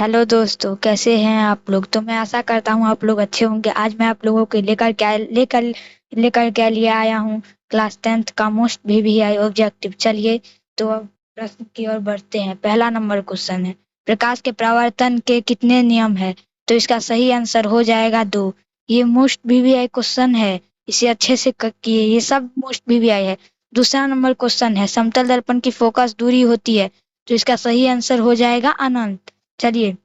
Hello दोस्तों, कैसे हैं आप लोग। तो मैं आशा करता हूँ आप लोग अच्छे होंगे। आज मैं आप लोगों के लेकर क्या लिए आया हूँ। क्लास 10th का मोस्ट VVI ऑब्जेक्टिव। चलिए तो अब प्रश्न की ओर बढ़ते हैं। पहला नंबर क्वेश्चन है, प्रकाश के परावर्तन के कितने नियम है। तो इसका सही आंसर हो जाएगा 2। ये मोस्ट VVI क्वेश्चन है, इसे अच्छे से किए। ये सब मोस्ट VVI है। दूसरा नंबर क्वेश्चन है, समतल दर्पण की फोकस दूरी होती है। तो इसका सही आंसर हो जाएगा अनंत। चलिए,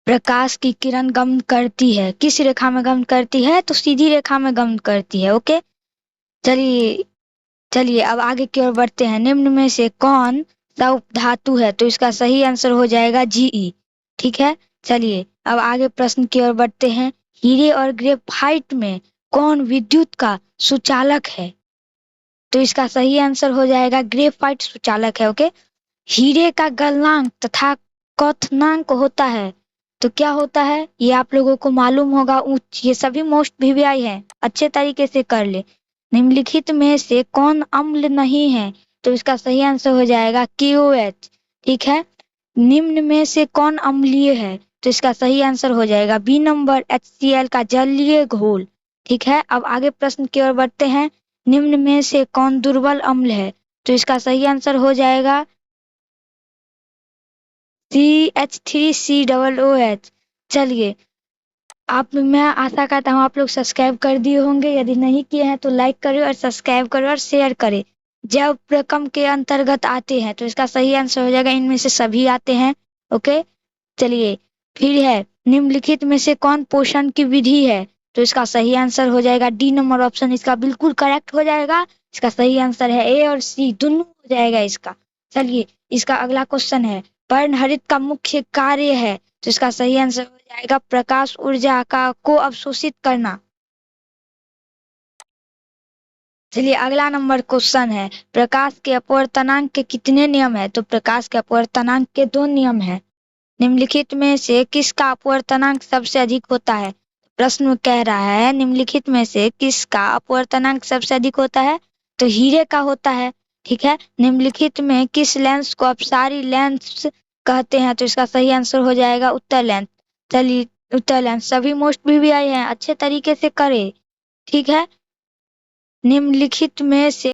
प्रकाश की किरण गमन करती है, किस रेखा में गमन करती है। तो सीधी रेखा में गमन करती है। ओके। चलिए चलिए अब आगे की ओर बढ़ते हैं। निम्न में से कौन सा उपधातु है। तो इसका सही आंसर हो जाएगा GE। ठीक है। चलिए अब आगे प्रश्न की ओर बढ़ते हैं। हीरे और ग्रेफाइट में कौन विद्युत का सुचालक है। तो इसका सही आंसर हो जाएगा ग्रेफाइट सुचालक है। ओके। हीरे का गलनांक तथा क्वथनांक होता है। तो क्या होता है ये आप लोगों को मालूम होगा। उच्च, ये सभी मोस्ट VVI है, अच्छे तरीके से कर ले। निम्नलिखित में से कौन अम्ल नहीं है। तो इसका सही आंसर हो जाएगा KOH। ठीक है। निम्न में से कौन अम्लीय है। तो इसका सही आंसर हो जाएगा B नंबर HCl का जलीय घोल। ठीक है। अब आगे प्रश्न की ओर बढ़ते हैं। निम्न में से कौन दुर्बल अम्ल है। तो इसका सही आंसर हो जाएगा CH3COOH। चलिए, आप मैं आशा करता हूँ आप लोग सब्सक्राइब कर दिए होंगे। यदि नहीं किए हैं तो लाइक करें और सब्सक्राइब करें और शेयर करें। जब प्रकम के अंतर्गत आते हैं तो इसका सही आंसर हो जाएगा इनमें से सभी आते हैं। ओके। चलिए, फिर है, निम्नलिखित में से कौन पोषण की विधि है। तो इसका सही आंसर हो जाएगा D नंबर ऑप्शन, इसका बिल्कुल करेक्ट हो जाएगा। इसका सही आंसर है A और C दोनों हो जाएगा इसका। चलिए, इसका अगला क्वेश्चन है, पर्णहरित का मुख्य कार्य है। तो इसका सही आंसर हो जाएगा प्रकाश ऊर्जा का को अवशोषित करना। चलिए अगला नंबर क्वेश्चन है, प्रकाश के अपवर्तनांक के कितने नियम है। तो प्रकाश के अपवर्तनांक के 2 नियम है। निम्नलिखित में से किसका अपवर्तनांक सबसे अधिक होता है। प्रश्न में कह रहा है निम्नलिखित में से किसका अपवर्तनांक सबसे अधिक होता है। तो हीरे का होता है। ठीक है। निम्नलिखित में किस लेंस को अपसारी लेंस कहते हैं। तो इसका सही आंसर हो जाएगा उत्तल लेंस। चलिए, उत्तल लेंस सभी मोस्ट VVI हैं, अच्छे तरीके से करे। ठीक है। निम्नलिखित में से